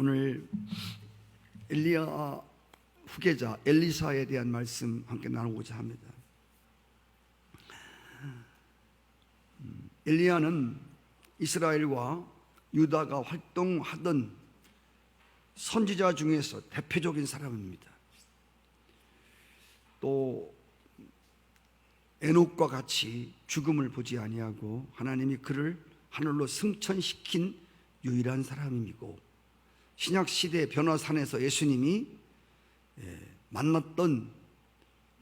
오늘 엘리야 후계자 엘리사에 대한 말씀 함께 나누고자 합니다. 엘리야는 이스라엘과 유다가 활동하던 선지자 중에서 대표적인 사람입니다. 또 에녹과 같이 죽음을 보지 아니하고 하나님이 그를 하늘로 승천시킨 유일한 사람이고, 신약시대 변화산에서 예수님이 만났던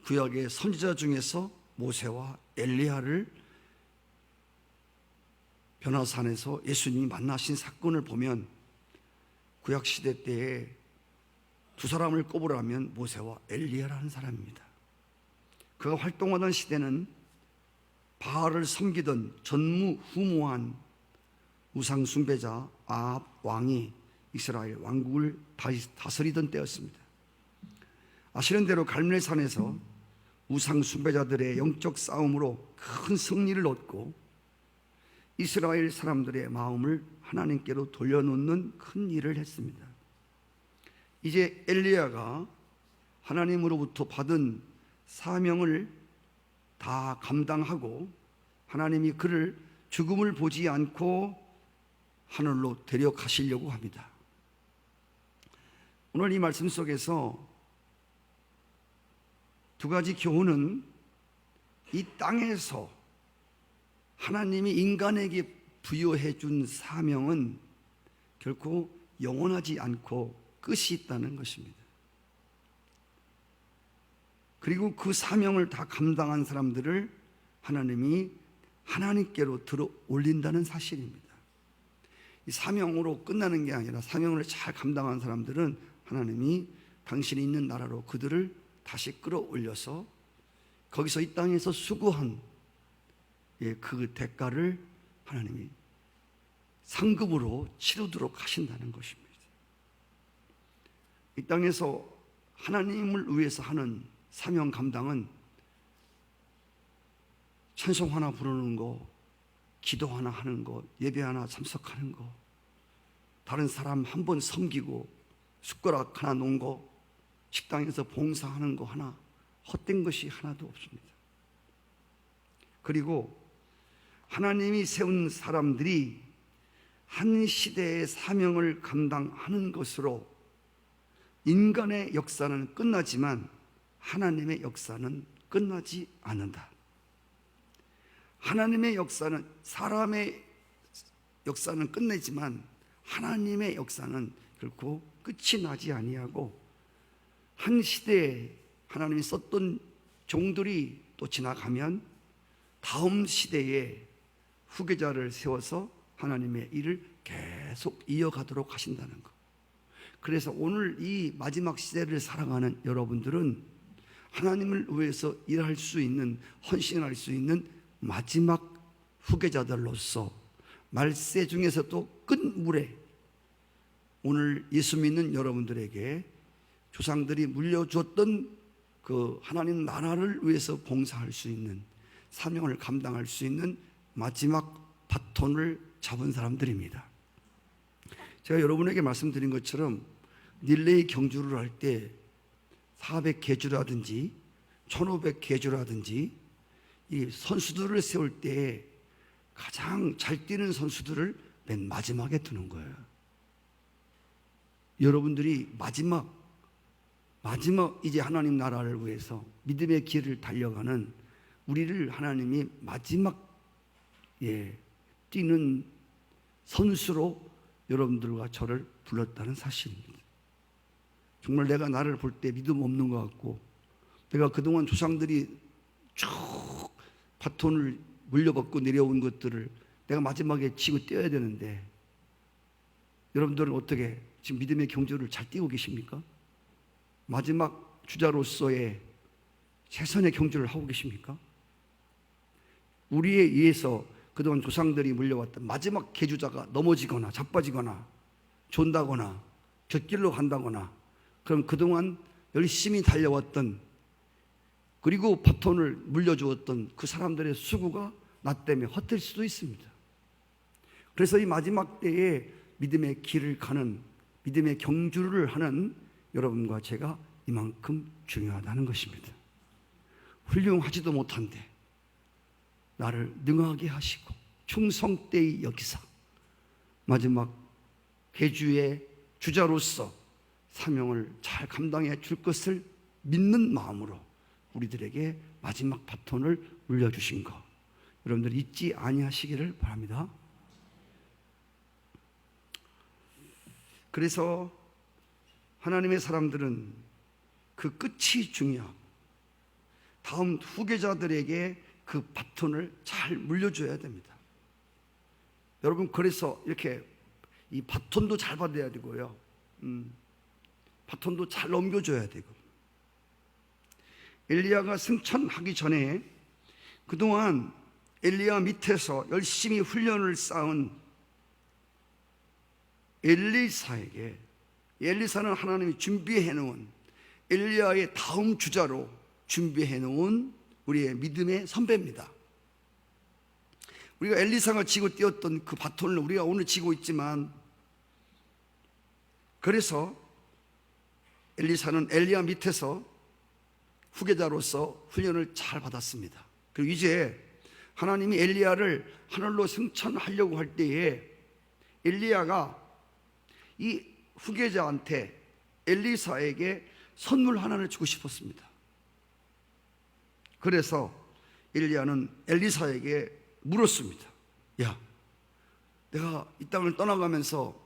구약의 선지자 중에서 모세와 엘리야를 변화산에서 예수님이 만나신 사건을 보면 구약시대 때에 두 사람을 꼽으라면 모세와 엘리야라는 사람입니다. 그가 활동하던 시대는 바알을 섬기던 전무후무한 우상 숭배자 아합 왕이 이스라엘 왕국을 다스리던 때였습니다. 아시는 대로 갈멜산에서 우상 숭배자들의 영적 싸움으로 큰 승리를 얻고 이스라엘 사람들의 마음을 하나님께로 돌려놓는 큰 일을 했습니다. 이제 엘리야가 하나님으로부터 받은 사명을 다 감당하고 하나님이 그를 죽음을 보지 않고 하늘로 데려가시려고 합니다. 오늘 이 말씀 속에서 두 가지 교훈은, 이 땅에서 하나님이 인간에게 부여해 준 사명은 결코 영원하지 않고 끝이 있다는 것입니다. 그리고 그 사명을 다 감당한 사람들을 하나님이 하나님께로 들어 올린다는 사실입니다. 이 사명으로 끝나는 게 아니라 사명을 잘 감당한 사람들은 하나님이 당신이 있는 나라로 그들을 다시 끌어올려서 거기서 이 땅에서 수고한 그 대가를 하나님이 상급으로 치르도록 하신다는 것입니다. 이 땅에서 하나님을 위해서 하는 사명 감당은 찬송 하나 부르는 거, 기도 하나 하는 거, 예배 하나 참석하는 거, 다른 사람 한 번 섬기고 숟가락 하나 놓은 거, 식당에서 봉사하는 거 하나, 헛된 것이 하나도 없습니다. 그리고 하나님이 세운 사람들이 한 시대의 사명을 감당하는 것으로 인간의 역사는 끝나지만 하나님의 역사는 끝나지 않는다. 하나님의 역사는, 사람의 역사는 끝내지만 하나님의 역사는 결코 끝이 나지 아니하고, 한 시대에 하나님이 썼던 종들이 또 지나가면 다음 시대에 후계자를 세워서 하나님의 일을 계속 이어가도록 하신다는 것. 그래서 오늘 이 마지막 시대를 살아가는 여러분들은 하나님을 위해서 일할 수 있는, 헌신할 수 있는 마지막 후계자들로서 말세 중에서도 끝물에 오늘 예수 믿는 여러분들에게 조상들이 물려줬던 그 하나님 나라를 위해서 봉사할 수 있는, 사명을 감당할 수 있는 마지막 바톤을 잡은 사람들입니다. 제가 여러분에게 말씀드린 것처럼 릴레이 경주를 할 때 400계주라든지 1500계주라든지 이 선수들을 세울 때 가장 잘 뛰는 선수들을 맨 마지막에 두는 거예요. 여러분들이 마지막 이제 하나님 나라를 위해서 믿음의 길을 달려가는 우리를 하나님이 마지막 뛰는 선수로 여러분들과 저를 불렀다는 사실입니다. 정말 내가 나를 볼 때 믿음 없는 것 같고, 내가 그동안 조상들이 쭉 바톤을 물려받고 내려온 것들을 내가 마지막에 지고 뛰어야 되는데, 여러분들은 어떻게 지금 믿음의 경주를 잘 뛰고 계십니까? 마지막 주자로서의 최선의 경주를 하고 계십니까? 우리에 의해서 그동안 조상들이 물려왔던 마지막 계주자가 넘어지거나 자빠지거나 존다거나 곁길로 간다거나, 그럼 그동안 열심히 달려왔던, 그리고 바톤을 물려주었던 그 사람들의 수고가 나 때문에 헛될 수도 있습니다. 그래서 이 마지막 때에 믿음의 길을 가는 믿음의 경주를 하는 여러분과 제가 이만큼 중요하다는 것입니다. 훌륭하지도 못한데 나를 능하게 하시고 충성되이 여기사 마지막 계주의 주자로서 사명을 잘 감당해 줄 것을 믿는 마음으로 우리들에게 마지막 바톤을 물려주신 것, 여러분들 잊지 아니하시기를 바랍니다. 그래서 하나님의 사람들은 그 끝이 중요하고 다음 후계자들에게 그 바톤을 잘 물려줘야 됩니다. 여러분, 그래서 이렇게 이 바톤도 잘 받아야 되고요, 바톤도 잘 넘겨줘야 되고, 엘리야가 승천하기 전에 그동안 엘리야 밑에서 열심히 훈련을 쌓은 엘리사에게, 엘리사는 하나님이 준비해 놓은 엘리야의 다음 주자로 준비해 놓은 우리의 믿음의 선배입니다. 우리가 엘리사가 지고 뛰었던 그 바톤을 우리가 오늘 지고 있지만, 그래서 엘리사는 엘리야 밑에서 후계자로서 훈련을 잘 받았습니다. 그리고 이제 하나님이 엘리야를 하늘로 승천하려고 할 때에 엘리야가 이 후계자한테, 엘리사에게 선물 하나를 주고 싶었습니다. 그래서 엘리야는 엘리사에게 물었습니다. 야, 내가 이 땅을 떠나가면서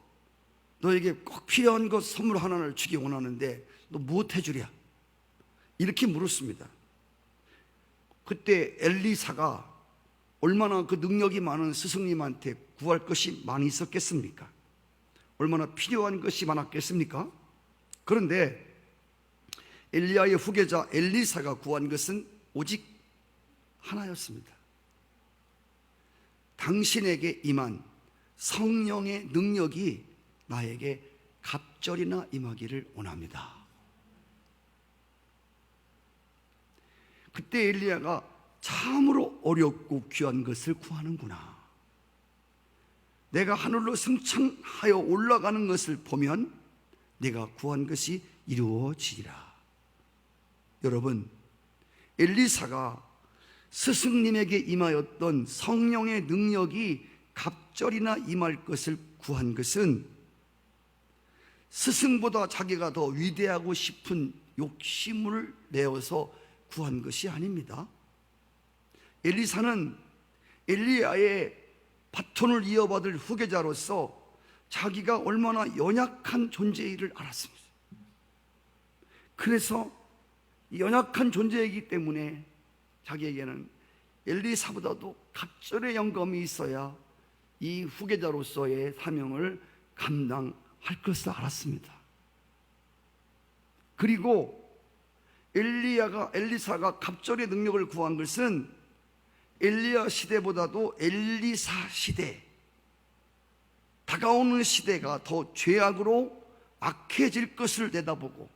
너에게 꼭 필요한 것 선물 하나를 주기 원하는데 너 무엇 해주랴? 이렇게 물었습니다. 그때 엘리사가 얼마나 그 능력이 많은 스승님한테 구할 것이 많이 있었겠습니까? 얼마나 필요한 것이 많았겠습니까? 그런데 엘리야의 후계자 엘리사가 구한 것은 오직 하나였습니다. 당신에게 임한 성령의 능력이 나에게 갑절이나 임하기를 원합니다. 그때 엘리야가 참으로 어렵고 귀한 것을 구하는구나. 내가 하늘로 승천하여 올라가는 것을 보면 내가 구한 것이 이루어지리라. 여러분, 엘리사가 스승님에게 임하였던 성령의 능력이 갑절이나 임할 것을 구한 것은 스승보다 자기가 더 위대하고 싶은 욕심을 내어서 구한 것이 아닙니다. 엘리사는 엘리야의 바톤을 이어받을 후계자로서 자기가 얼마나 연약한 존재이를 알았습니다. 그래서 연약한 존재이기 때문에 자기에게는 엘리사보다도 갑절의 영감이 있어야 이 후계자로서의 사명을 감당할 것을 알았습니다. 그리고 엘리사가 갑절의 능력을 구한 것은 엘리야 시대보다도 엘리사 시대, 다가오는 시대가 더 죄악으로 악해질 것을 내다보고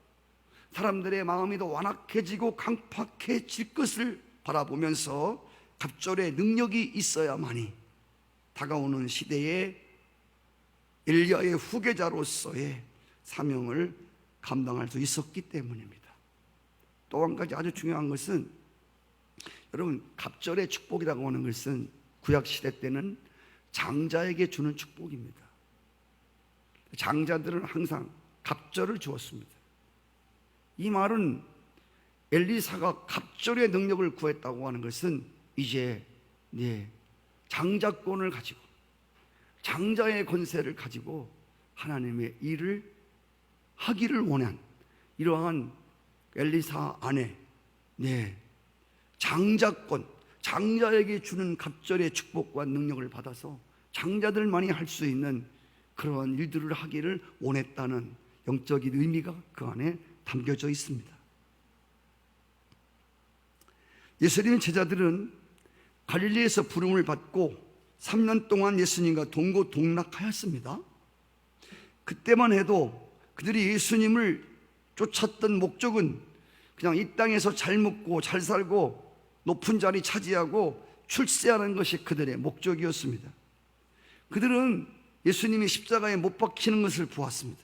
사람들의 마음이 더 완악해지고 강팍해질 것을 바라보면서 갑절의 능력이 있어야만이 다가오는 시대에 엘리야의 후계자로서의 사명을 감당할 수 있었기 때문입니다. 또 한 가지 아주 중요한 것은, 여러분, 갑절의 축복이라고 하는 것은 구약시대 때는 장자에게 주는 축복입니다. 장자들은 항상 갑절을 주었습니다. 이 말은 엘리사가 갑절의 능력을 구했다고 하는 것은 이제 장자권을 가지고, 장자의 권세를 가지고 하나님의 일을 하기를 원한 이러한 엘리사 안에 장자권, 장자에게 주는 갑절의 축복과 능력을 받아서 장자들만이 할 수 있는 그러한 일들을 하기를 원했다는 영적인 의미가 그 안에 담겨져 있습니다. 예수님의 제자들은 갈릴리에서 부름을 받고 3년 동안 예수님과 동고동락하였습니다. 그때만 해도 그들이 예수님을 쫓았던 목적은 그냥 이 땅에서 잘 먹고 잘 살고 높은 자리 차지하고 출세하는 것이 그들의 목적이었습니다. 그들은 예수님이 십자가에 못 박히는 것을 보았습니다.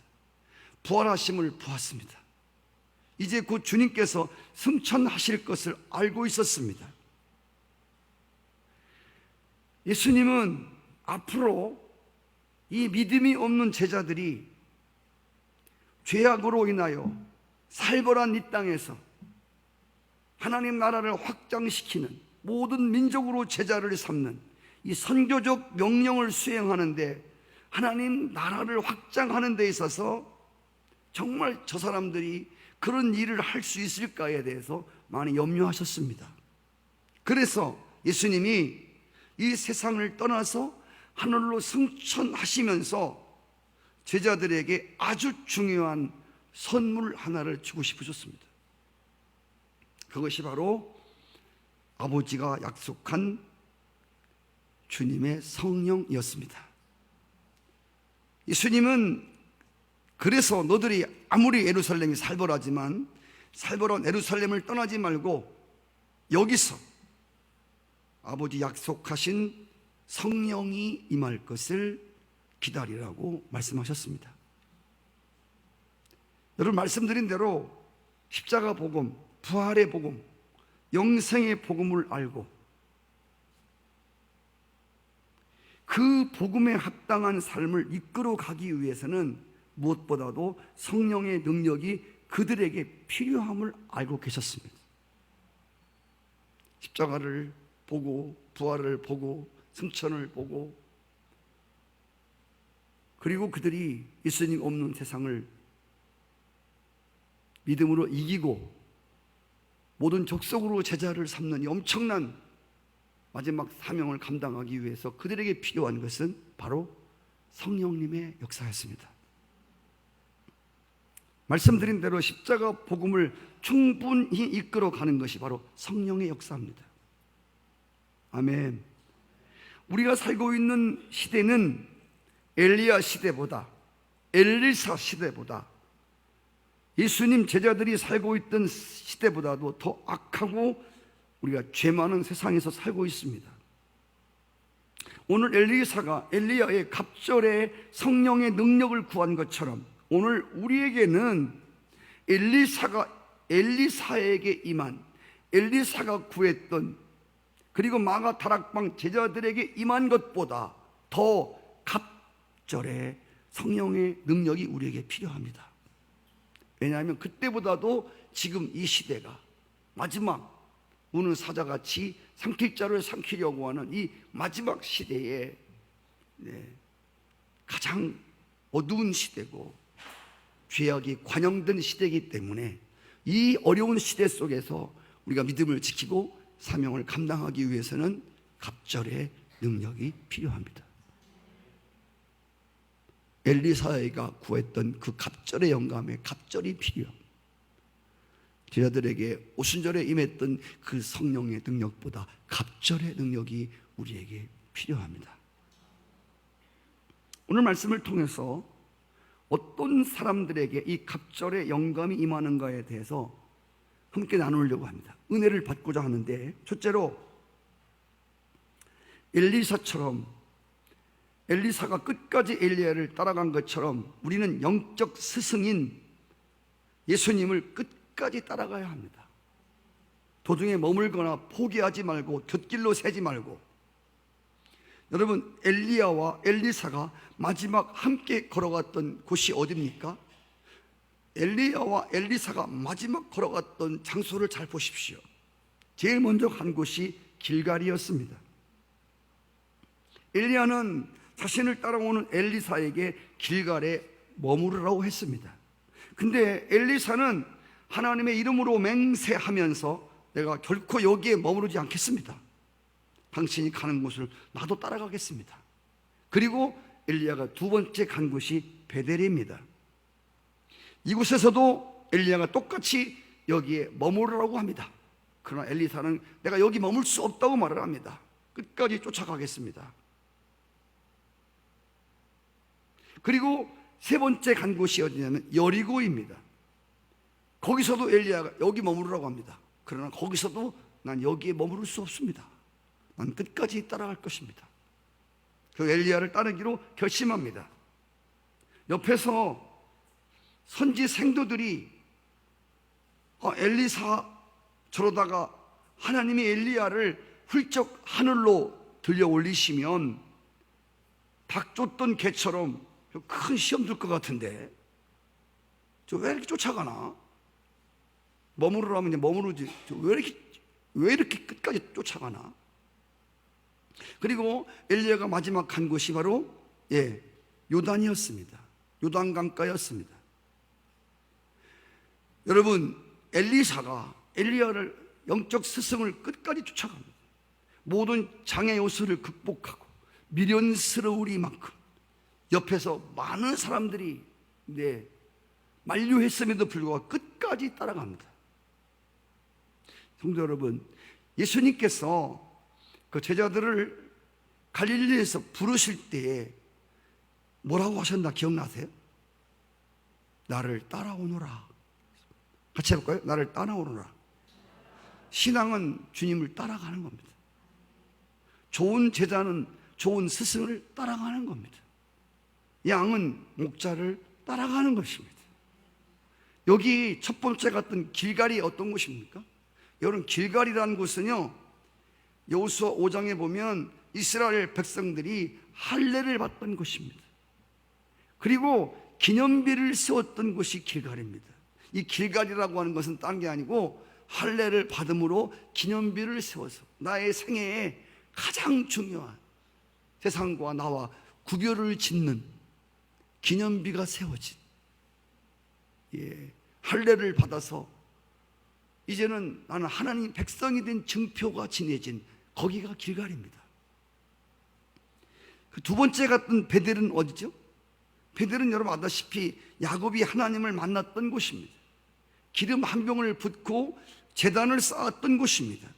부활하심을 보았습니다. 이제 곧 주님께서 승천하실 것을 알고 있었습니다. 예수님은 앞으로 이 믿음이 없는 제자들이 죄악으로 인하여 살벌한 이 땅에서 하나님 나라를 확장시키는, 모든 민족으로 제자를 삼는 이 선교적 명령을 수행하는데, 하나님 나라를 확장하는 데 있어서 정말 저 사람들이 그런 일을 할 수 있을까에 대해서 많이 염려하셨습니다. 그래서 예수님이 이 세상을 떠나서 하늘로 승천하시면서 제자들에게 아주 중요한 선물 하나를 주고 싶으셨습니다. 그것이 바로 아버지가 약속한 주님의 성령이었습니다. 예수님은 그래서 너들이 아무리 예루살렘이 살벌하지만 살벌한 예루살렘을 떠나지 말고 여기서 아버지 약속하신 성령이 임할 것을 기다리라고 말씀하셨습니다. 여러분, 말씀드린 대로 십자가 복음, 부활의 복음, 영생의 복음을 알고 그 복음에 합당한 삶을 이끌어 가기 위해서는 무엇보다도 성령의 능력이 그들에게 필요함을 알고 계셨습니다. 십자가를 보고 부활을 보고 승천을 보고, 그리고 그들이 예수님 없는 세상을 믿음으로 이기고 모든 족속으로 제자를 삼는 이 엄청난 마지막 사명을 감당하기 위해서 그들에게 필요한 것은 바로 성령님의 역사였습니다. 말씀드린 대로 십자가 복음을 충분히 이끌어가는 것이 바로 성령의 역사입니다. 아멘. 우리가 살고 있는 시대는 엘리야 시대보다, 엘리사 시대보다, 예수님 제자들이 살고 있던 시대보다도 더 악하고 우리가 죄 많은 세상에서 살고 있습니다. 오늘 엘리사가 엘리야의 갑절에 성령의 능력을 구한 것처럼 오늘 우리에게는 엘리사에게 임한, 엘리사가 구했던, 그리고 마가 다락방 제자들에게 임한 것보다 더 갑절의 성령의 능력이 우리에게 필요합니다. 왜냐하면 그때보다도 지금 이 시대가 마지막 우는 사자같이 삼킬 자를 삼키려고 하는 이 마지막 시대에 가장 어두운 시대고 죄악이 관영된 시대이기 때문에 이 어려운 시대 속에서 우리가 믿음을 지키고 사명을 감당하기 위해서는 갑절의 능력이 필요합니다. 엘리사가 구했던 그 갑절의 영감에 갑절이 필요합니다. 제자들에게 오순절에 임했던 그 성령의 능력보다 갑절의 능력이 우리에게 필요합니다. 오늘 말씀을 통해서 어떤 사람들에게 이 갑절의 영감이 임하는가에 대해서 함께 나누려고 합니다. 은혜를 받고자 하는데, 첫째로 엘리사처럼, 엘리사가 끝까지 엘리야를 따라간 것처럼 우리는 영적 스승인 예수님을 끝까지 따라가야 합니다. 도중에 머물거나 포기하지 말고 곁길로 새지 말고. 여러분, 엘리야와 엘리사가 마지막 함께 걸어갔던 곳이 어디입니까? 엘리야와 엘리사가 마지막 걸어갔던 장소를 잘 보십시오. 제일 먼저 간 곳이 길갈이었습니다. 엘리야는 자신을 따라오는 엘리사에게 길갈에 머무르라고 했습니다. 근데 엘리사는 하나님의 이름으로 맹세하면서 내가 결코 여기에 머무르지 않겠습니다. 당신이 가는 곳을 나도 따라가겠습니다. 그리고 엘리야가 두 번째 간 곳이 베델입니다. 이곳에서도 엘리야가 똑같이 여기에 머무르라고 합니다. 그러나 엘리사는 내가 여기 머물 수 없다고 말을 합니다. 끝까지 쫓아가겠습니다. 그리고 세 번째 간 곳이 어디냐면 여리고입니다. 거기서도 엘리야가 여기 머무르라고 합니다. 그러나 거기서도 난 여기에 머무를 수 없습니다. 난 끝까지 따라갈 것입니다. 그 엘리야를 따르기로 결심합니다. 옆에서 선지 생도들이 엘리사 저러다가 하나님이 엘리야를 훌쩍 하늘로 들려 올리시면 닭 쫓던 개처럼 큰 시험 들 것 같은데 저 왜 이렇게 쫓아가나? 머무르라면 이제 머무르지. 왜 이렇게 끝까지 쫓아가나? 그리고 엘리야가 마지막 간 곳이 바로 요단이었습니다. 요단강가였습니다. 여러분, 엘리사가 엘리야를 영적 스승을 끝까지 쫓아갑니다. 모든 장애 요소를 극복하고 미련스러우리만큼 옆에서 많은 사람들이 만류했음에도 불구하고 끝까지 따라갑니다. 성도 여러분, 예수님께서 그 제자들을 갈릴리에서 부르실 때에 뭐라고 하셨나 기억나세요? 나를 따라오너라. 같이 해볼까요? 나를 따라오너라. 신앙은 주님을 따라가는 겁니다. 좋은 제자는 좋은 스승을 따라가는 겁니다. 양은 목자를 따라가는 것입니다. 여기 첫 번째 같은 길갈이 어떤 곳입니까? 여러분, 길갈이라는 곳은요, 여호수아 5장에 보면 이스라엘 백성들이 할례를 받던 곳입니다. 그리고 기념비를 세웠던 곳이 길갈입니다. 이 길갈이라고 하는 것은 딴 게 아니고 할례를 받음으로 기념비를 세워서 나의 생애에 가장 중요한 세상과 나와 구별을 짓는 기념비가 세워진 할례를 받아서 이제는 나는 하나님 백성이 된 증표가 지내진 거기가 길갈입니다. 그 두 번째 같은 베델은 어디죠? 베델은 여러분 아다시피 야곱이 하나님을 만났던 곳입니다. 기름 한 병을 붓고 제단을 쌓았던 곳입니다.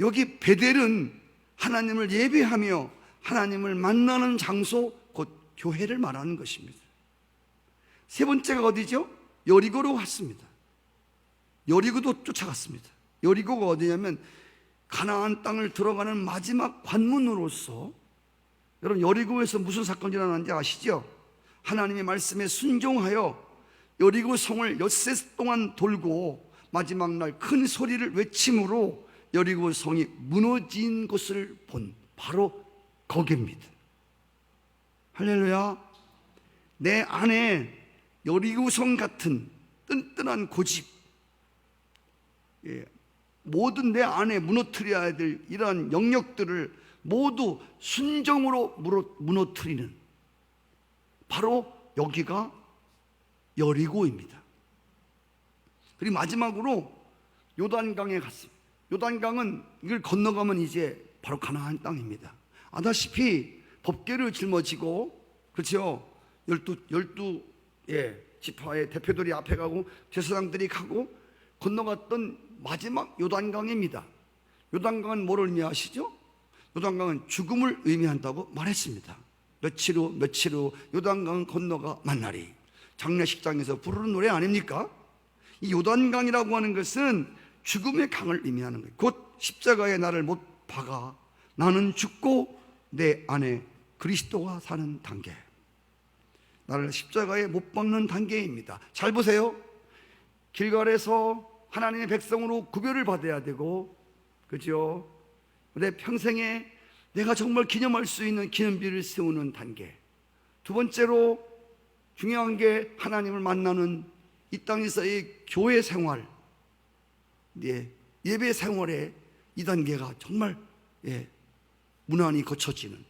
여기 베델은 하나님을 예배하며 하나님을 만나는 장소, 곧 교회를 말하는 것입니다. 세 번째가 어디죠? 여리고로 갔습니다. 여리고도 쫓아갔습니다. 여리고가 어디냐면 가나안 땅을 들어가는 마지막 관문으로서, 여러분 여리고에서 무슨 사건이 일어났는지 아시죠? 하나님의 말씀에 순종하여 여리고 성을 엿새 동안 돌고 마지막 날 큰 소리를 외침으로 여리고 성이 무너진 것을 본 바로 거기입니다. 할렐루야. 내 안에 여리고 성 같은 튼튼한 고집, 모든 내 안에 무너뜨려야 될 이러한 영역들을 모두 순종으로 무너뜨리는 바로 여기가 여리고입니다. 그리고 마지막으로 요단강에 갔습니다. 요단강은 이걸 건너가면 이제 바로 가나안 땅입니다. 아다시피 법궤를 짊어지고, 그렇죠? 12 지파의 대표들이 앞에 가고 제사장들이 가고 건너갔던 마지막 요단강입니다. 요단강은 뭘 의미하시죠? 요단강은 죽음을 의미한다고 말했습니다. 며칠 후 요단강 건너가 만나리. 장례식장에서 부르는 노래 아닙니까? 이 요단강이라고 하는 것은 죽음의 강을 의미하는 거예요. 곧 십자가에 나를 못 박아 나는 죽고 내 안에 그리스도가 사는 단계, 나를 십자가에 못 박는 단계입니다. 잘 보세요. 길갈에서 하나님의 백성으로 구별을 받아야 되고, 그죠? 내 평생에 내가 정말 기념할 수 있는 기념비를 세우는 단계. 두 번째로 중요한 게 하나님을 만나는 이 땅에서의 교회 생활, 예배 생활의 이 단계가 정말 무난히 거쳐지는.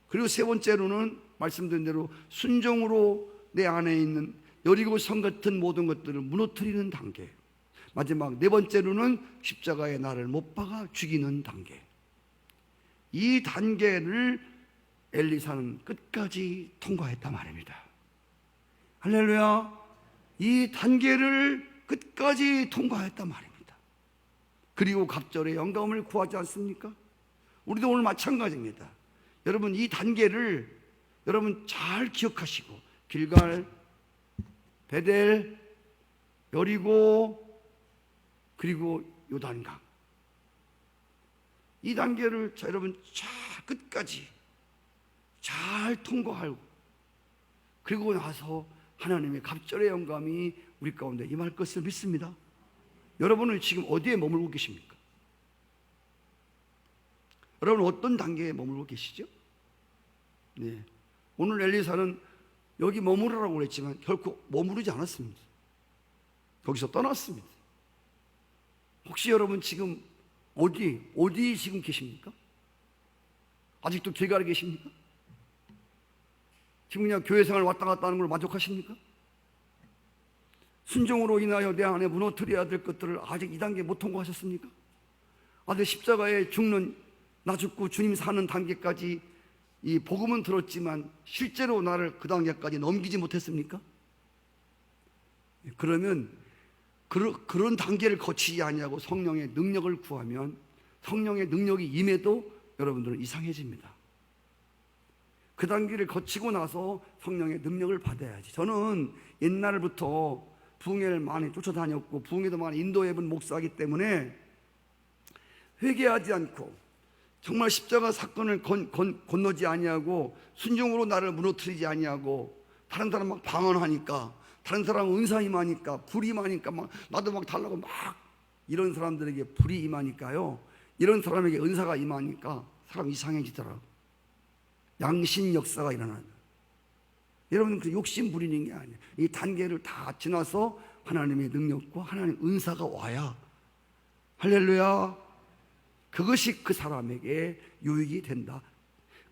그리고 세 번째로는 말씀드린 대로 순종으로 내 안에 있는 여리고 성 같은 모든 것들을 무너뜨리는 단계. 마지막 네 번째로는 십자가에 나를 못 박아 죽이는 단계. 이 단계를 엘리사는 끝까지 통과했단 말입니다. 할렐루야. 이 단계를 끝까지 통과했단 말입니다. 그리고 갑절의 영감을 구하지 않습니까? 우리도 오늘 마찬가지입니다. 여러분, 이 단계를 여러분 잘 기억하시고, 길갈, 베델, 여리고, 그리고 요단강, 이 단계를 여러분 잘 끝까지 잘 통과하고, 그리고 나서 하나님의 갑절의 영감이 우리 가운데 임할 것을 믿습니다. 여러분은 지금 어디에 머물고 계십니까? 여러분 어떤 단계에 머물고 계시죠? 네. 오늘 엘리사는 여기 머무르라고 그랬지만 결코 머무르지 않았습니다. 거기서 떠났습니다. 혹시 여러분 지금 어디 지금 계십니까? 아직도 길가에 계십니까? 지금 그냥 교회 생활 왔다 갔다 하는 걸 만족하십니까? 순종으로 인하여 내 안에 무너뜨려야 될 것들을 아직 2단계 못 통과하셨습니까? 아들 십자가에 죽는, 나 죽고 주님 사는 단계까지 이 복음은 들었지만 실제로 나를 그 단계까지 넘기지 못했습니까? 그러면 그런 단계를 거치지 아니하고 성령의 능력을 구하면 성령의 능력이 임해도 여러분들은 이상해집니다. 그 단계를 거치고 나서 성령의 능력을 받아야지. 저는 옛날부터 부흥회를 많이 쫓아다녔고 부흥회도 많이 인도해본 목사이기 때문에 회개하지 않고 정말 십자가 사건을 건너지 아니하고 순종으로 나를 무너뜨리지 아니하고 다른 사람 막 방언하니까 다른 사람 은사 임하니까 불이 임하니까 막 나도 막 달라고 막 이런 사람들에게 불이 임하니까요, 이런 사람에게 은사가 임하니까 사람 이상해지더라고요. 양신 역사가 일어나요. 여러분 그 욕심 부리는 게 아니에요. 이 단계를 다 지나서 하나님의 능력과 하나님의 은사가 와야, 할렐루야, 그것이 그 사람에게 유익이 된다,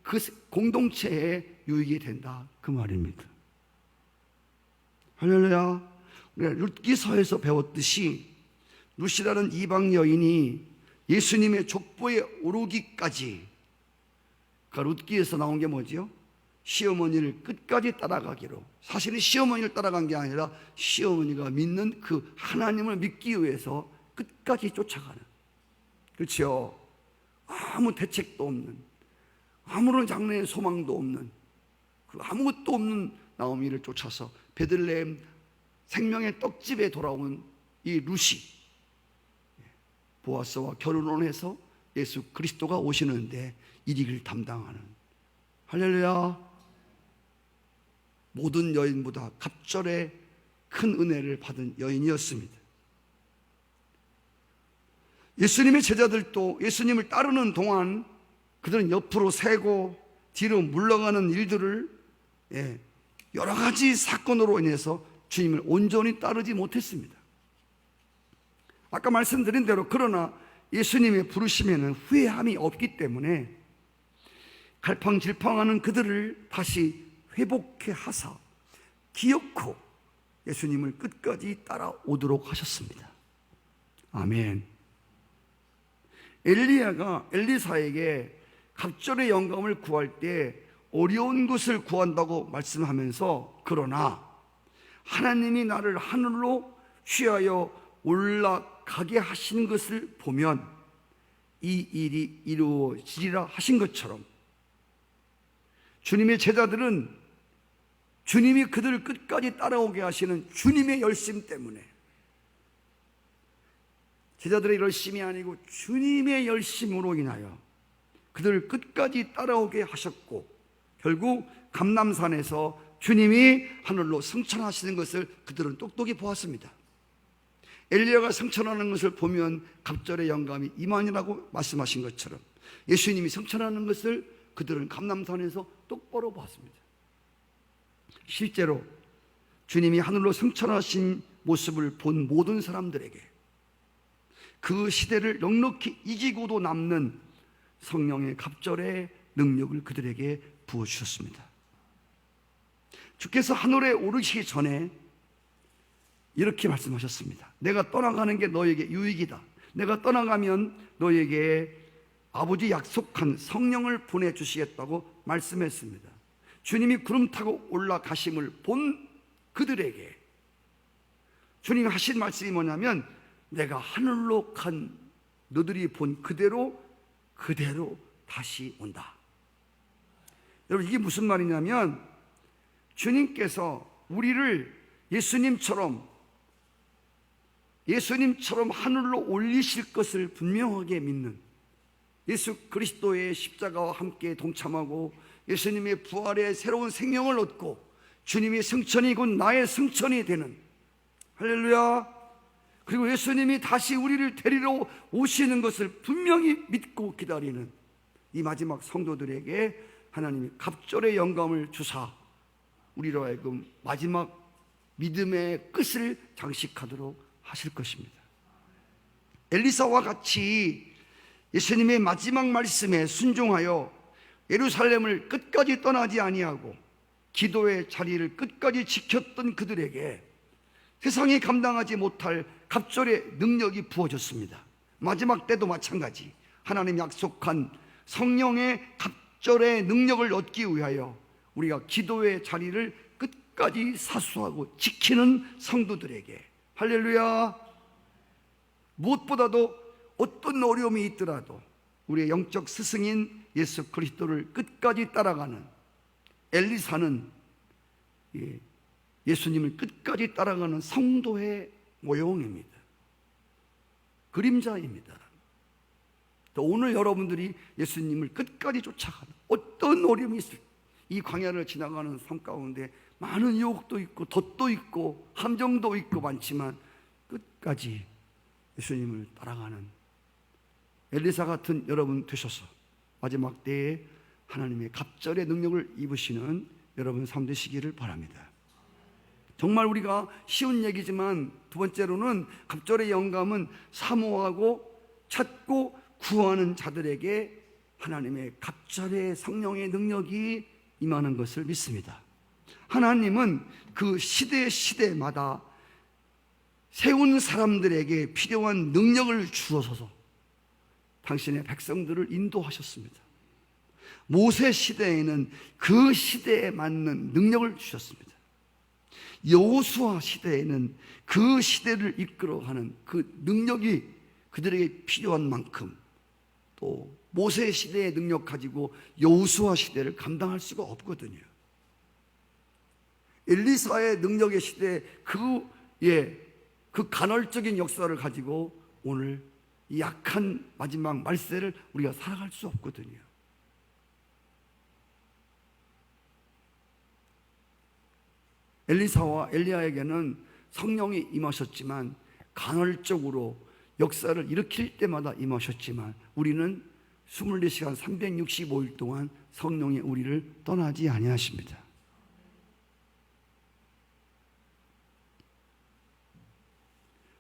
그 공동체에 유익이 된다, 그 말입니다. 할렐루야. 우리가 룻기서에서 배웠듯이 룻이라는 이방 여인이 예수님의 족보에 오르기까지, 그러니까 룻기에서 나온 게 뭐지요? 시어머니를 끝까지 따라가기로. 사실은 시어머니를 따라간 게 아니라 시어머니가 믿는 그 하나님을 믿기 위해서 끝까지 쫓아가는, 그렇죠? 아무 대책도 없는, 아무런 장래의 소망도 없는, 그 아무것도 없는 나오미를 쫓아서 베들레헴 생명의 떡집에 돌아온 이 룻이 보아스와 결혼을 해서 예수 그리스도가 오시는데 이 일을 담당하는, 할렐루야, 모든 여인보다 갑절의 큰 은혜를 받은 여인이었습니다. 예수님의 제자들도 예수님을 따르는 동안 그들은 옆으로 새고 뒤로 물러가는 일들을 여러 가지 사건으로 인해서 주님을 온전히 따르지 못했습니다. 아까 말씀드린 대로 그러나 예수님의 부르심에는 후회함이 없기 때문에 갈팡질팡하는 그들을 다시 회복해 하사 기어코 예수님을 끝까지 따라오도록 하셨습니다. 아멘. 엘리야가 엘리사에게 갑절의 영감을 구할 때 어려운 것을 구한다고 말씀하면서, 그러나 하나님이 나를 하늘로 취하여 올라가게 하신 것을 보면 이 일이 이루어지리라 하신 것처럼 주님의 제자들은 주님이 그들을 끝까지 따라오게 하시는 주님의 열심 때문에, 제자들의 열심이 아니고 주님의 열심으로 인하여 그들을 끝까지 따라오게 하셨고, 결국 감람산에서 주님이 하늘로 승천하시는 것을 그들은 똑똑히 보았습니다. 엘리야가 승천하는 것을 보면 갑절의 영감이 임하니라고 말씀하신 것처럼 예수님이 승천하는 것을 그들은 감람산에서 똑바로 보았습니다. 실제로 주님이 하늘로 승천하신 모습을 본 모든 사람들에게 그 시대를 넉넉히 이기고도 남는 성령의 갑절의 능력을 그들에게 부어주셨습니다. 주께서 하늘에 오르시기 전에 이렇게 말씀하셨습니다. 내가 떠나가는 게 너에게 유익이다. 내가 떠나가면 너에게 아버지 약속한 성령을 보내주시겠다고 말씀했습니다. 주님이 구름 타고 올라가심을 본 그들에게 주님이 하신 말씀이 뭐냐면, 내가 하늘로 간 너들이 본 그대로 다시 온다. 여러분, 이게 무슨 말이냐면 주님께서 우리를 예수님처럼 하늘로 올리실 것을 분명하게 믿는, 예수 그리스도의 십자가와 함께 동참하고 예수님의 부활의 새로운 생명을 얻고 주님이 승천이 곧 나의 승천이 되는, 할렐루야. 그리고 예수님이 다시 우리를 데리러 오시는 것을 분명히 믿고 기다리는 이 마지막 성도들에게 하나님이 갑절의 영감을 주사 우리로 하여금 마지막 믿음의 끝을 장식하도록 하실 것입니다. 엘리사와 같이 예수님의 마지막 말씀에 순종하여 예루살렘을 끝까지 떠나지 아니하고 기도의 자리를 끝까지 지켰던 그들에게 세상이 감당하지 못할 갑절의 능력이 부어졌습니다. 마지막 때도 마찬가지 하나님 약속한 성령의 갑절의 능력을 얻기 위하여 우리가 기도의 자리를 끝까지 사수하고 지키는 성도들에게, 할렐루야, 무엇보다도 어떤 어려움이 있더라도 우리의 영적 스승인 예수 그리스도를 끝까지 따라가는 엘리사는 예수님을 끝까지 따라가는 성도의 모형입니다. 그림자입니다. 또 오늘 여러분들이 예수님을 끝까지 쫓아가는 어떤 어려움이 있을 이 광야를 지나가는 삶 가운데 많은 유혹도 있고 덫도 있고 함정도 있고 많지만 끝까지 예수님을 따라가는 엘리사 같은 여러분 되셔서 마지막 때에 하나님의 갑절의 능력을 입으시는 여러분 삶 되시기를 바랍니다. 정말 우리가 쉬운 얘기지만 두 번째로는 갑절의 영감은 사모하고 찾고 구하는 자들에게 하나님의 갑절의 성령의 능력이 임하는 것을 믿습니다. 하나님은 그 시대마다 세운 사람들에게 필요한 능력을 주어서 당신의 백성들을 인도하셨습니다. 모세 시대에는 그 시대에 맞는 능력을 주셨습니다. 여호수아 시대에는 그 시대를 이끌어가는 그 능력이 그들에게 필요한 만큼 또 모세 시대의 능력 가지고 여호수아 시대를 감당할 수가 없거든요. 엘리사의 능력의 시대에 그 간헐적인 역사를 가지고 오늘 이 약한 마지막 말세를 우리가 살아갈 수 없거든요. 엘리사와 엘리야에게는 성령이 임하셨지만 간헐적으로 역사를 일으킬 때마다 임하셨지만 우리는 24시간 365일 동안 성령이 우리를 떠나지 아니하십니다.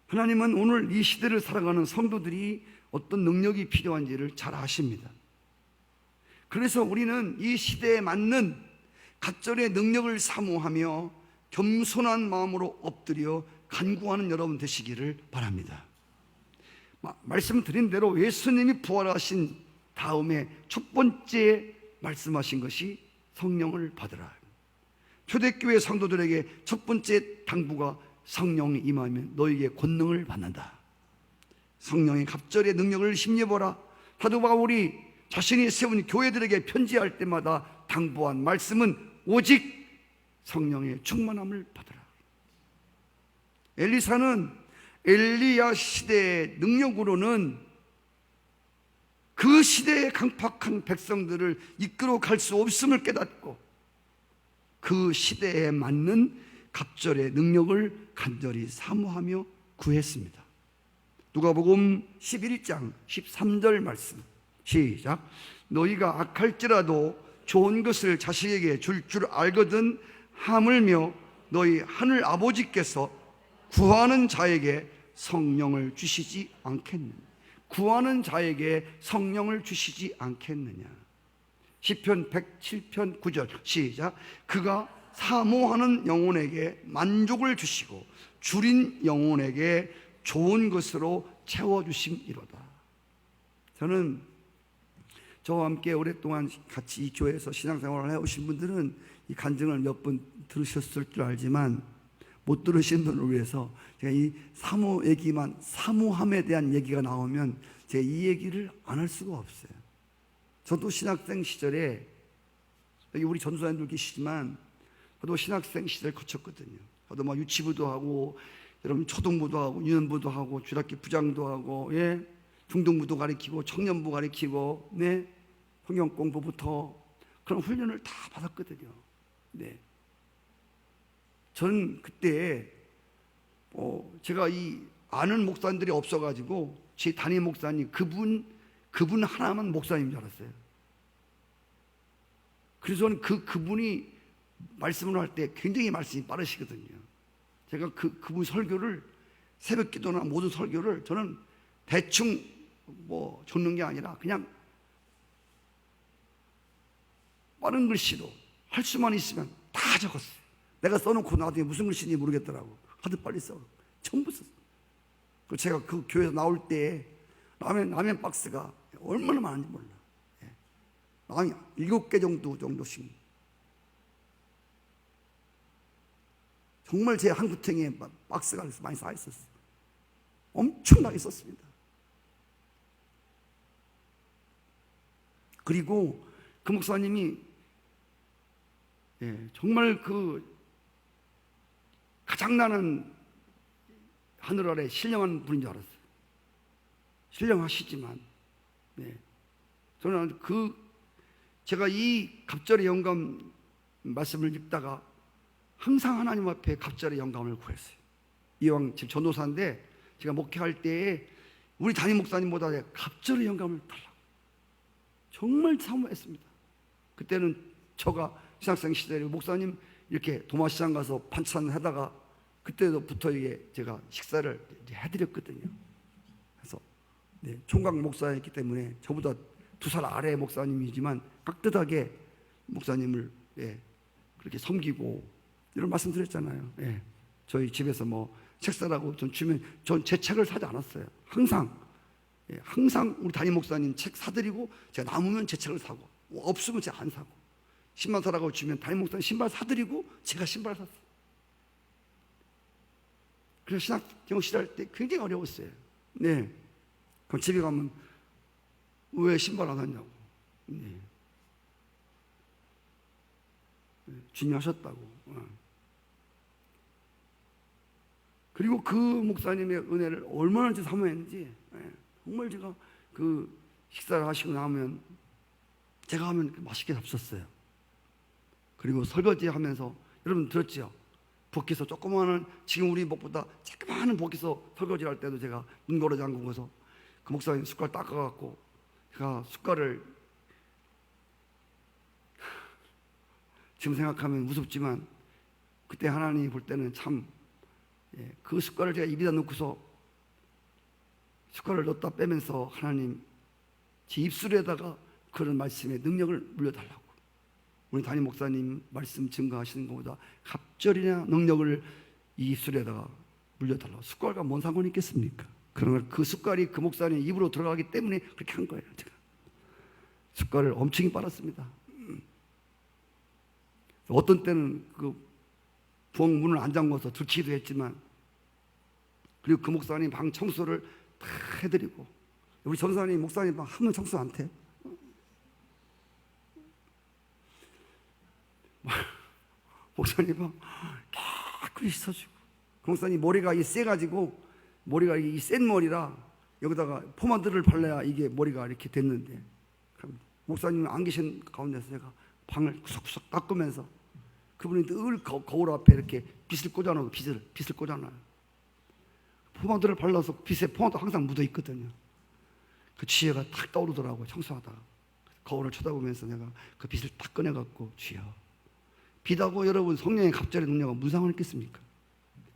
하나님은 오늘 이 시대를 살아가는 성도들이 어떤 능력이 필요한지를 잘 아십니다. 그래서 우리는 이 시대에 맞는 갑절의 능력을 사모하며 겸손한 마음으로 엎드려 간구하는 여러분 되시기를 바랍니다. 말씀드린 대로 예수님이 부활하신 다음에 첫 번째 말씀하신 것이 성령을 받으라. 초대교회 성도들에게 첫 번째 당부가 성령이 임하면 너에게 권능을 받는다. 성령의 갑절의 능력을 힘입어라. 사도 바울이 자신이 세운 교회들에게 편지할 때마다 당부한 말씀은 오직 성령의 충만함을 받으라. 엘리사는 엘리야 시대의 능력으로는 그 시대의 강팍한 백성들을 이끌어 갈 수 없음을 깨닫고 그 시대에 맞는 갑절의 능력을 간절히 사모하며 구했습니다. 누가복음 11장 13절 말씀 시작. 너희가 악할지라도 좋은 것을 자식에게 줄 알거든 하물며 너희 하늘 아버지께서 구하는 자에게 성령을 주시지 않겠느냐. 구하는 자에게 성령을 주시지 않겠느냐. 시편 107편 9절 시작. 그가 사모하는 영혼에게 만족을 주시고 줄인 영혼에게 좋은 것으로 채워주심이로다. 저는 저와 함께 오랫동안 같이 이 교회에서 신앙생활을 해오신 분들은 이 간증을 몇 번 들으셨을 줄 알지만 못 들으신 분을 위해서 제가 이 사모 얘기만, 사모함에 대한 얘기가 나오면 제가 이 얘기를 안 할 수가 없어요. 저도 신학생 시절에 여기 우리 전도사님들 계시지만 저도 신학생 시절 거쳤거든요. 저도 막 유치부도 하고 여러분 초등부도 하고 유년부도 하고 주일학교 부장도 하고 중등부도 가르치고 청년부 가르치고 성경 공부부터 그런 훈련을 다 받았거든요. 저는 그때 제가 이 아는 목사님들이 없어가지고 제 담임 목사님 그분 하나만 목사님인 줄 알았어요. 그래서 저는 그분이 말씀을 할 때 굉장히 말씀이 빠르시거든요. 제가 그분 설교를, 새벽 기도나 모든 설교를 저는 대충 적는 게 아니라 그냥 빠른 글씨로 할 수만 있으면 다 적었어요. 내가 써놓고 나중에 무슨 글씨인지 모르겠더라고. 하도 빨리 써. 전부 썼어요. 그리고 제가 그 교회에서 나올 때 라면 박스가 얼마나 많은지 몰라. 라면 7개 정도씩. 정말 제 한구탱이에 박스가 많이 쌓여 있었어요. 엄청나게 썼습니다. 그리고 그 목사님이 정말 가장 나는 하늘 아래 신령한 분인 줄 알았어요. 신령하시지만 저는 제가 이 갑절의 영감 말씀을 읽다가 항상 하나님 앞에 갑절의 영감을 구했어요. 이왕 지금 전도사인데 제가 목회할 때에 우리 담임 목사님보다 갑절의 영감을 달라고 정말 사모했습니다. 그때는 저가 신학생 시절에 목사님 이렇게 도마시장 가서 반찬 하다가 그때부터 제가 식사를 해드렸거든요. 그래서 총각 목사였기 때문에 저보다 2살 아래 목사님이지만 깍듯하게 목사님을 그렇게 섬기고 이런 말씀 드렸잖아요. 저희 집에서 책 사라고 전 제 책을 사지 않았어요. 항상 우리 담임 목사님 책 사드리고 제가 남으면 제 책을 사고 없으면 제가 안 사고 신발 사라고 주면 담임 목사님 신발 사드리고 제가 신발 샀어요. 그래서 신학경 시절 때 굉장히 어려웠어요. 그럼 집에 가면 왜 신발 안 샀냐고. 주님이 하셨다고. 그리고 그 목사님의 은혜를 얼마나 사모했는지 정말 제가 그 식사를 하시고 나면 제가 하면 맛있게 잡섰어요. 그리고 설거지 하면서 여러분 들었죠? 밖에서 조그마한 지금 우리 목보다 조그마한 밖에서 설거지를 할 때도 제가 눈 걸어 잠그고서 그 목사님 숟갈 닦아갖고 제가 숟갈을 지금 생각하면 무섭지만 그때 하나님이 볼 때는 참 그 숟갈을 제가 입에다 넣고서 숟갈을 넣었다 빼면서 하나님 제 입술에다가 그런 말씀의 능력을 물려달라고 우리 담임 목사님 말씀 증거하시는 것보다 갑절이나 능력을 이 입술에다가 물려달라고. 숟갈과 뭔 상관이 있겠습니까? 그러나 그 숟갈이 그 목사님 입으로 들어가기 때문에 그렇게 한 거예요. 제가 숟갈을 엄청 빨았습니다. 어떤 때는 그 부엌 문을 안 잠궈서 들키기도 했지만 그리고 그 목사님 방 청소를 다 해드리고 우리 전사님 목사님 방 한 번 청소 안 해. 목사님 방 깨끗이 씻어주고 그 목사님 머리가 세가지고 머리가 이 센 머리라 여기다가 포마드를 발라야 이게 머리가 이렇게 됐는데 목사님은 안 계신 가운데서 제가 방을 구석구석 닦으면서 그분이 늘 거울 앞에 이렇게 빗을 꽂아놓고 빗을 꽂아놔요. 포마드를 발라서 빗에 포마드 항상 묻어 있거든요. 그 지혜가 탁 떠오르더라고요. 청소하다가 거울을 쳐다보면서 내가 그 빗을 딱 꺼내갖고 주여 빛하고 여러분 성령의 갑절의 능력은 무슨 상관이 있겠습니까?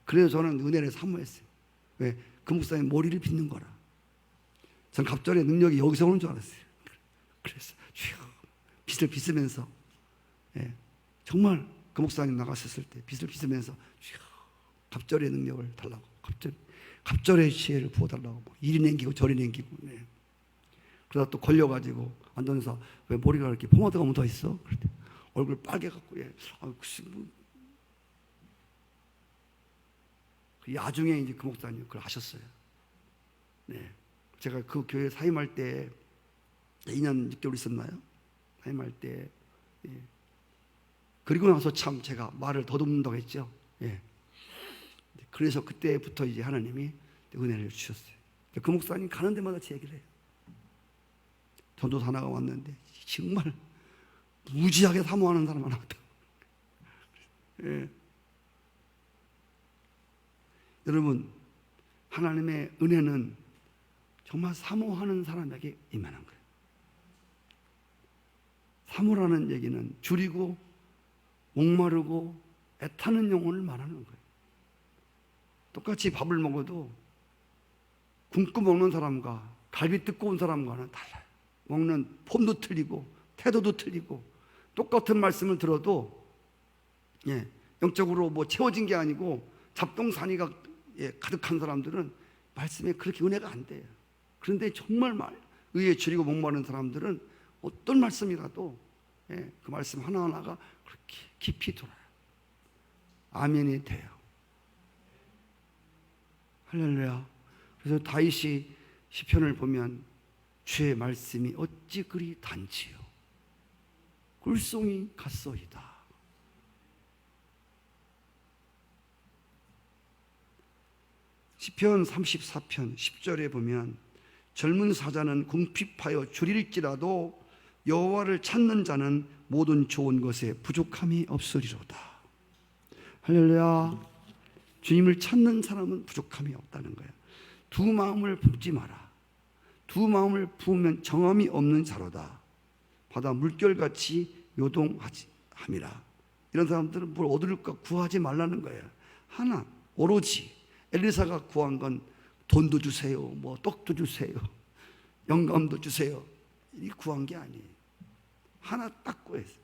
그래서 저는 은혜를 사모했어요. 왜? 그 목사님 머리를 빗는 거라. 전 갑절의 능력이 여기서 오는 줄 알았어요. 그래서 주여 빗을 빗으면서 정말 그 목사님 나가셨을 때 빗을 빗으면서 주여 갑절의 능력을 달라고 갑절의 지혜를 부어달라고 이리 냉기고 저리 냉기고 그러다 또 걸려가지고 안전사 왜 머리가 이렇게 포마드가 묻어 있어? 그랬더니 얼굴 빨개갖고 야중에 이제 그 목사님 그걸 하셨어요. 제가 그 교회 사임할 때 2년 6개월 있었나요? 사임할 때 그리고 나서 참 제가 말을 더듬는다고 했죠. 그래서 그때부터 이제 하나님이 은혜를 주셨어요. 그 목사님 가는 데마다 제 얘기를 해요. 전도사 하나가 왔는데 정말 무지하게 사모하는 사람 하나 왔다. 여러분, 하나님의 은혜는 정말 사모하는 사람에게 임하는 거예요. 사모라는 얘기는 줄이고 목마르고 애타는 영혼을 말하는 거예요. 똑같이 밥을 먹어도 굶고 먹는 사람과 갈비 뜯고 온 사람과는 달라요. 먹는 폼도 틀리고 태도도 틀리고, 똑같은 말씀을 들어도 영적으로 뭐 채워진 게 아니고 잡동사니가 가득한 사람들은 말씀에 그렇게 은혜가 안 돼요. 그런데 정말 의에 줄이고 목마른 사람들은 어떤 말씀이라도 그 말씀 하나하나가 그렇게 깊이 돌아요. 아멘이 돼요. 할렐루야. 그래서 다윗이 시편을 보면 주의 말씀이 어찌 그리 단지요 꿀송이 같소이다. 시편 34편 10절에 보면 젊은 사자는 궁핍하여 줄일지라도 여호와를 찾는 자는 모든 좋은 것에 부족함이 없으리로다. 할렐루야. 주님을 찾는 사람은 부족함이 없다는 거예요. 두 마음을 품지 마라. 두 마음을 품으면 정함이 없는 자로다. 바다 물결같이 요동함이라. 이런 사람들은 뭘 얻을까 구하지 말라는 거예요. 하나, 오로지 엘리사가 구한 건 돈도 주세요, 뭐 떡도 주세요, 영감도 주세요, 이 구한 게 아니에요. 하나 딱 구했어요.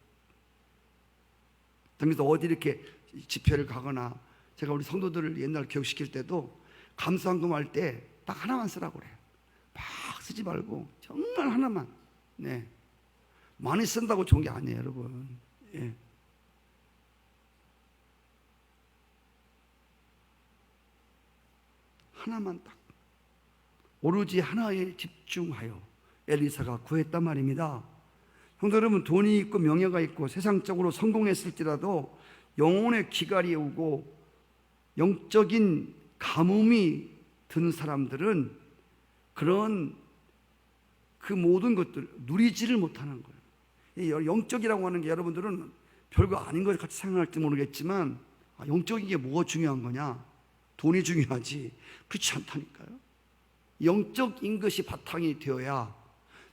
그래서 어디 이렇게 집회를 가거나 제가 우리 성도들을 옛날 교육시킬 때도 감사헌금 할 때 딱 하나만 쓰라고 그래요. 막 쓰지 말고 정말 하나만. 많이 쓴다고 좋은 게 아니에요, 여러분. 하나만 딱 오로지 하나에 집중하여 엘리사가 구했단 말입니다. 성도 여러분, 돈이 있고 명예가 있고 세상적으로 성공했을지라도 영혼의 기갈이 오고 영적인 가뭄이 드는 사람들은 그런 그 모든 것들 누리지를 못하는 거예요. 영적이라고 하는 게 여러분들은 별거 아닌 것 같이 생각할지 모르겠지만, 영적인 게 뭐가 중요한 거냐? 돈이 중요하지. 그렇지 않다니까요. 영적인 것이 바탕이 되어야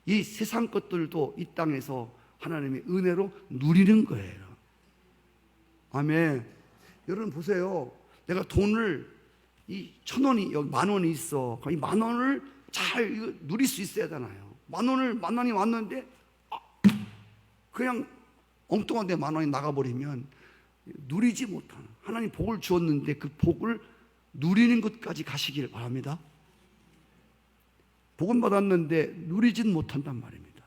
이 세상 것들도 이 땅에서 하나님의 은혜로 누리는 거예요. 아멘. 여러분 보세요. 내가 돈을 이 1,000원이 여기 10,000원이 있어. 이 10,000원을 잘 누릴 수 있어야 되잖아요. 만 원이 왔는데 그냥 엉뚱한 데 10,000원이 나가버리면 누리지 못하는, 하나님 복을 주었는데 그 복을 누리는 것까지 가시길 바랍니다. 복은 받았는데 누리진 못한단 말입니다.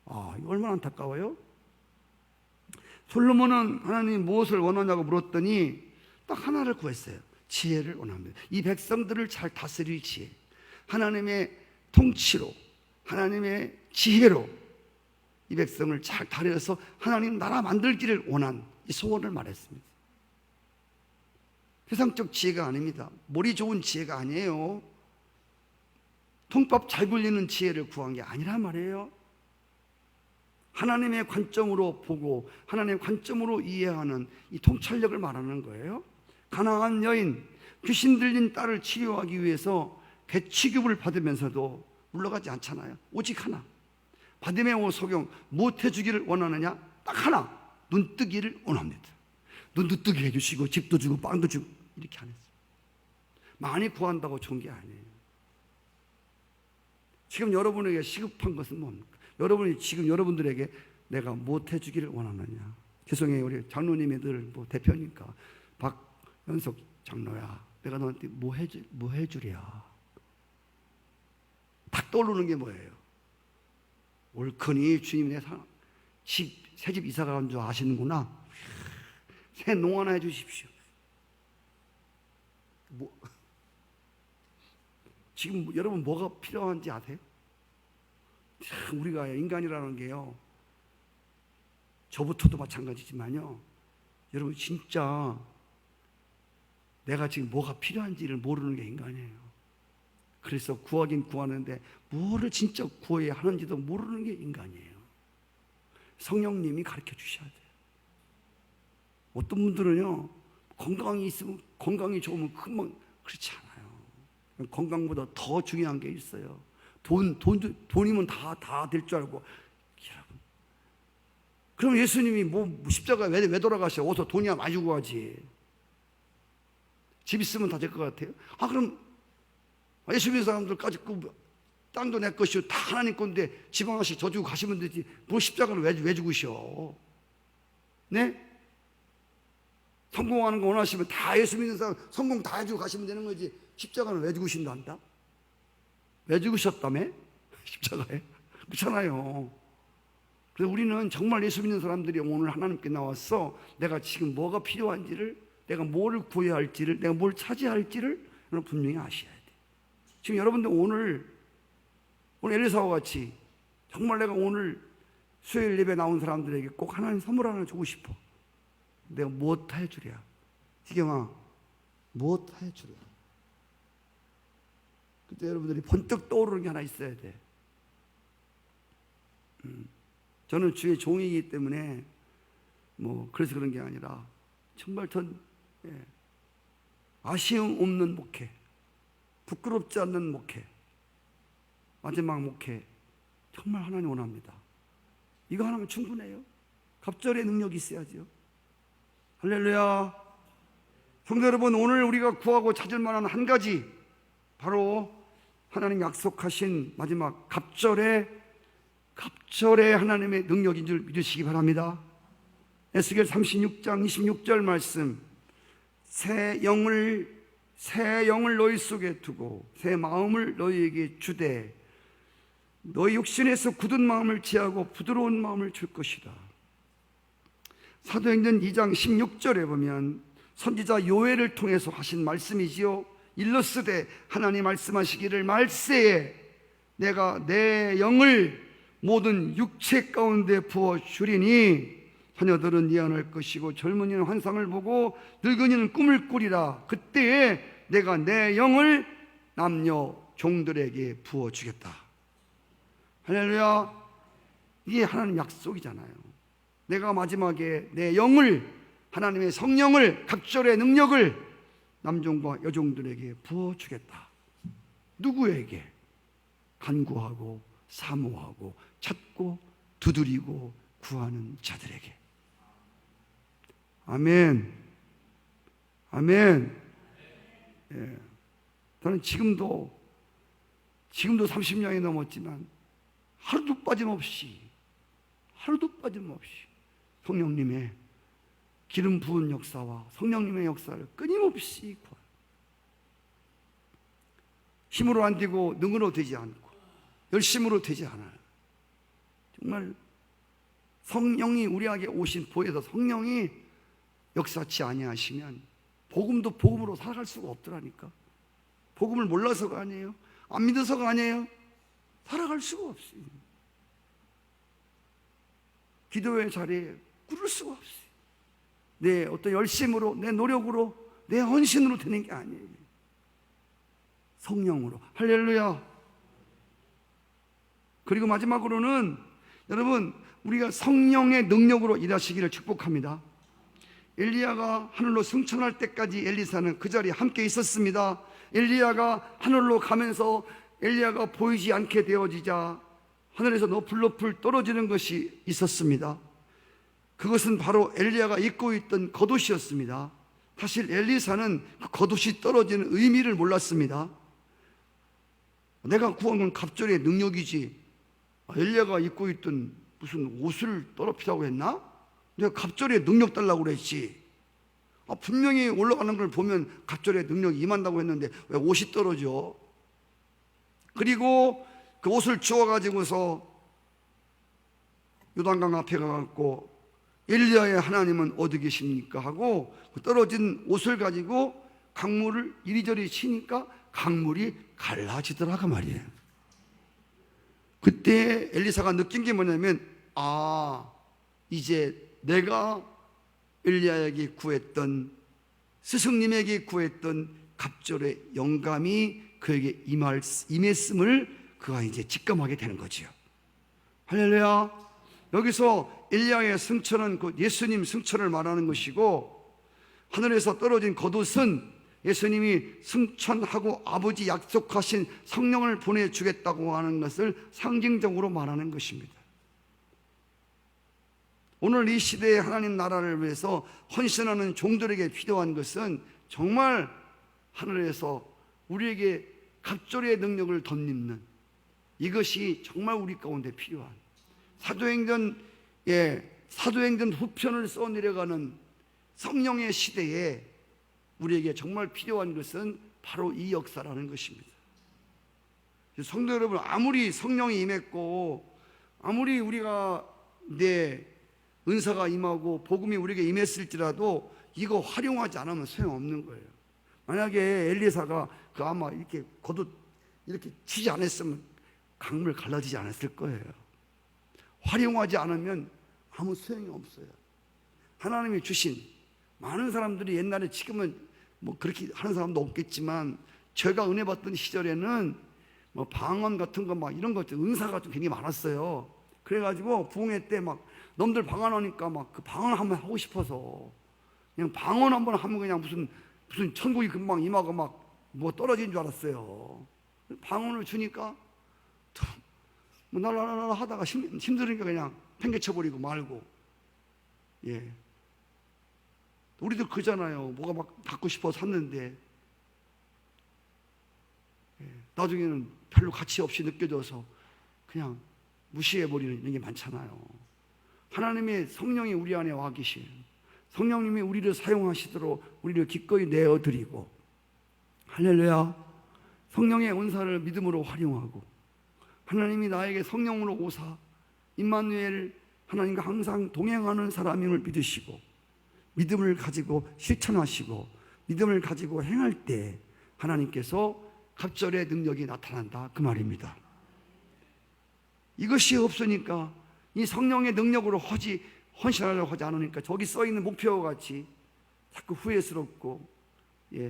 이거 얼마나 안타까워요? 솔로몬은 하나님 무엇을 원하냐고 물었더니 딱 하나를 구했어요. 지혜를 원합니다. 이 백성들을 잘 다스릴 지혜, 하나님의 통치로, 하나님의 지혜로 이 백성을 잘 다려서 하나님 나라 만들기를 원한 이 소원을 말했습니다. 세상적 지혜가 아닙니다. 머리 좋은 지혜가 아니에요. 통밥 잘 굴리는 지혜를 구한 게 아니란 말이에요. 하나님의 관점으로 보고 하나님의 관점으로 이해하는 이 통찰력을 말하는 거예요. 가난한 여인, 귀신 들린 딸을 치료하기 위해서 개취급을 받으면서도 물러가지 않잖아요. 오직 하나, 바디메오 소경, 무엇 해주기를 원하느냐? 딱 하나, 눈뜨기를 원합니다. 눈도 뜨게 해주시고 집도 주고 빵도 주고 이렇게 안 했어요. 많이 구한다고 좋은 게 아니에요. 지금 여러분에게 시급한 것은 뭡니까? 여러분이 지금 여러분들에게 내가 무엇 해주기를 원하느냐? 죄송해요, 우리 장로님이 늘 뭐 대표니까 박연석 장로야, 내가 너한테 뭐 해주랴? 딱 떠오르는 게 뭐예요? 옳거니 주님 내 새 집 이사 가는 줄 아시는구나. 새 농 하나 해주십시오. 지금 여러분 뭐가 필요한지 아세요? 참 우리가 인간이라는 게요, 저부터도 마찬가지지만요, 여러분 진짜 내가 지금 뭐가 필요한지를 모르는 게 인간이에요. 그래서 구하긴 구하는데 뭐를 진짜 구해야 하는지도 모르는 게 인간이에요. 성령님이 가르쳐 주셔야 돼요. 어떤 분들은요, 건강이 있으면, 건강이 좋으면 금방 그렇지 않아요. 건강보다 더 중요한 게 있어요. 돈이면 다 될 줄 알고. 여러분, 그럼 예수님이 뭐 십자가에 왜 돌아가셔? 어서 돈이야 많이 주고 가지. 집 있으면 다 될 것 같아요? 그럼 예수 믿는 사람들까지 땅도 내 것이요 다 하나님 건데 집 하나씩 더 주고 가시면 되지. 뭐 십자가를 왜 죽으셔? 네? 성공하는 거 원하시면 다 예수 믿는 사람 성공 다 해주고 가시면 되는 거지. 십자가는 왜 죽으신단다? 왜 죽으셨다며? 십자가에? 그렇잖아요. 그래서 우리는 정말 예수 믿는 사람들이 오늘 하나님께 나와서 내가 지금 뭐가 필요한지를, 내가 뭘 구해야 할지를, 내가 뭘 차지해야 할지를 분명히 아셔야 돼. 지금 여러분들 오늘 엘리사와 같이 정말 내가 오늘 수요일 예배 나온 사람들에게 꼭 하나님 선물 하나 주고 싶어. 내가 무엇 해주랴? 지경아, 무엇 해주랴? 그때 여러분들이 번뜩 떠오르는 게 하나 있어야 돼. 저는 주의 종이기 때문에 그래서 그런 게 아니라 정말 아쉬움 없는 목회, 부끄럽지 않는 목회, 마지막 목회 정말 하나님 원합니다. 이거 하나면 충분해요. 갑절의 능력이 있어야죠. 할렐루야. 성도 여러분, 오늘 우리가 구하고 찾을 만한 한 가지, 바로 하나님 약속하신 마지막 갑절의 하나님의 능력인 줄 믿으시기 바랍니다. 에스겔 36장 26절 말씀, 새 영을 너희 속에 두고 새 마음을 너희에게 주되 너희 육신에서 굳은 마음을 제하고 부드러운 마음을 줄 것이다. 사도행전 2장 16절에 보면 선지자 요엘을 통해서 하신 말씀이지요. 일러스되 하나님 말씀하시기를 말세에 내가 내 영을 모든 육체 가운데 부어 주리니 처녀들은 예언할 것이고 젊은이는 환상을 보고 늙은이는 꿈을 꾸리라. 그때에 내가 내 영을 남녀 종들에게 부어 주겠다. 할렐루야. 이게 하나님 약속이잖아요. 내가 마지막에 내 영을, 하나님의 성령을, 각절의 능력을 남종과 여종들에게 부어주겠다. 누구에게? 간구하고 사모하고 찾고 두드리고 구하는 자들에게. 아멘. 아멘. 예. 저는 지금도 30년이 넘었지만 하루도 빠짐없이 성령님의 기름 부은 역사와 성령님의 역사를 끊임없이 구해요. 힘으로 안 되고 능으로 되지 않고 열심으로 되지 않아요. 정말 성령이 우리에게 오신 보혜사 성령이 역사치 아니하시면 복음도 복음으로 살아갈 수가 없더라니까. 복음을 몰라서가 아니에요. 안 믿어서가 아니에요. 살아갈 수가 없어요. 기도의 자리에 꾸를 수가 없어요. 내 어떤 열심으로, 내 노력으로, 내 헌신으로 되는 게 아니에요. 성령으로. 할렐루야. 그리고 마지막으로는 여러분, 우리가 성령의 능력으로 일하시기를 축복합니다. 엘리야가 하늘로 승천할 때까지 엘리사는 그 자리에 함께 있었습니다. 엘리야가 하늘로 가면서 엘리야가 보이지 않게 되어지자 하늘에서 너풀너풀 떨어지는 것이 있었습니다. 그것은 바로 엘리야가 입고 있던 겉옷이었습니다. 사실 엘리사는 그 겉옷이 떨어지는 의미를 몰랐습니다. 내가 구한 건 갑절의 능력이지, 엘리야가 입고 있던 무슨 옷을 떨어뜨리라고 했나? 내가 갑절의 능력 달라고 그랬지. 분명히 올라가는 걸 보면 갑절의 능력이 임한다고 했는데 왜 옷이 떨어져? 그리고 그 옷을 주워가지고서 요단강 앞에 가갖고 엘리야의 하나님은 어디 계십니까? 하고 그 떨어진 옷을 가지고 강물을 이리저리 치니까 강물이 갈라지더라고 말이에요. 그때 엘리사가 느낀 게 뭐냐면, 이제 내가 엘리야에게 구했던, 스승님에게 구했던 갑절의 영감이 그에게 임했음을 그가 이제 직감하게 되는 거지요. 할렐루야. 여기서 엘리야의 승천은 그 예수님 승천을 말하는 것이고, 하늘에서 떨어진 겉옷은 예수님이 승천하고 아버지 약속하신 성령을 보내주겠다고 하는 것을 상징적으로 말하는 것입니다. 오늘 이 시대의 하나님 나라를 위해서 헌신하는 종들에게 필요한 것은 정말 하늘에서 우리에게 갑절의 능력을 덧입는, 이것이 정말 우리 가운데 필요한, 사도행전 후편을 써 내려가는 성령의 시대에 우리에게 정말 필요한 것은 바로 이 역사라는 것입니다. 성도 여러분, 아무리 성령이 임했고 아무리 우리가 은사가 임하고 복음이 우리에게 임했을지라도 이거 활용하지 않으면 소용없는 거예요. 만약에 엘리사가 아마 이렇게 겉옷 이렇게 치지 않았으면 강물 갈라지지 않았을 거예요. 활용하지 않으면 아무 소용이 없어요. 하나님이 주신 많은 사람들이 옛날에, 지금은 뭐 그렇게 하는 사람도 없겠지만, 제가 은혜 받던 시절에는 뭐 방언 같은 거 막 이런 것들 은사가 좀 굉장히 많았어요. 그래가지고 부흥회 때 막 놈들 방언하니까 막 그 방언 한번 하고 싶어서 그냥 방언 한번 하면 그냥 무슨 천국이 금방 임하고 막 뭐 떨어진 줄 알았어요. 방언을 주니까 뭐 날라라 하다가 힘들으니까 그냥 팽개쳐버리고 말고. 예. 우리도 그잖아요. 뭐가 막 받고 싶어서 샀는데 나중에는 별로 가치 없이 느껴져서 그냥 무시해버리는 이런 게 많잖아요. 하나님의 성령이 우리 안에 와 계신, 성령님이 우리를 사용하시도록 우리를 기꺼이 내어드리고, 할렐루야, 성령의 은사를 믿음으로 활용하고, 하나님이 나에게 성령으로 오사 임마누엘, 하나님과 항상 동행하는 사람임을 믿으시고 믿음을 가지고 실천하시고 믿음을 가지고 행할 때 하나님께서 갑절의 능력이 나타난다, 그 말입니다. 이것이 없으니까, 이 성령의 능력으로 헌신하려고 하지 않으니까 저기 써있는 목표와 같이 자꾸 후회스럽고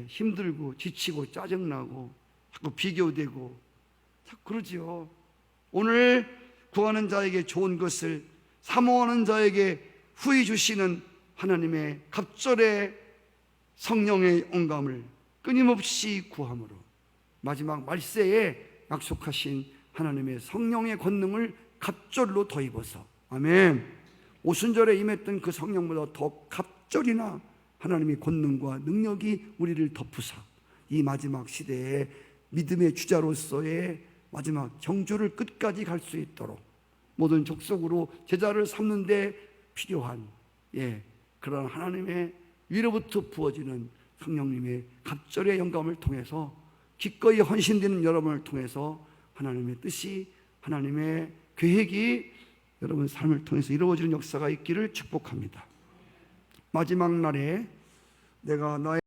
힘들고 지치고 짜증나고 자꾸 비교되고 자꾸 그러지요. 오늘 구하는 자에게 좋은 것을 사모하는 자에게 후히 주시는 하나님의 갑절의 성령의 영감을 끊임없이 구함으로 마지막 말세에 약속하신 하나님의 성령의 권능을 갑절로 더입어서, 아멘, 오순절에 임했던 그 성령보다 더 갑절이나 하나님의 권능과 능력이 우리를 덮으사 이 마지막 시대에 믿음의 주자로서의 마지막 정주를 끝까지 갈 수 있도록 모든 족속으로 제자를 삼는 데 필요한 그런 하나님의 위로부터 부어지는 성령님의 갑절의 영감을 통해서 기꺼이 헌신되는 여러분을 통해서 하나님의 뜻이, 하나님의 계획이 여러분 삶을 통해서 이루어지는 역사가 있기를 축복합니다. 마지막 날에 내가 나의